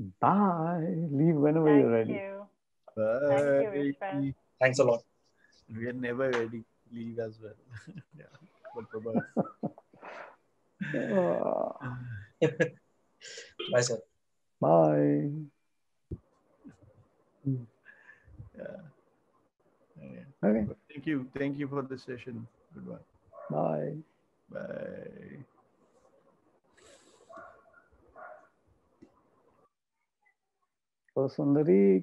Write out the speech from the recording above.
Bye. Leave whenever you're Thank ready. you. Thank you, Bye. Vishwas. Thanks a lot. We are never ready. Leave as well. Yeah. But bye. Bye, sir. Bye. Yeah. Yeah. Okay. Thank you. Thank you for the session. Goodbye. Bye. Bye. Oh, Sundari,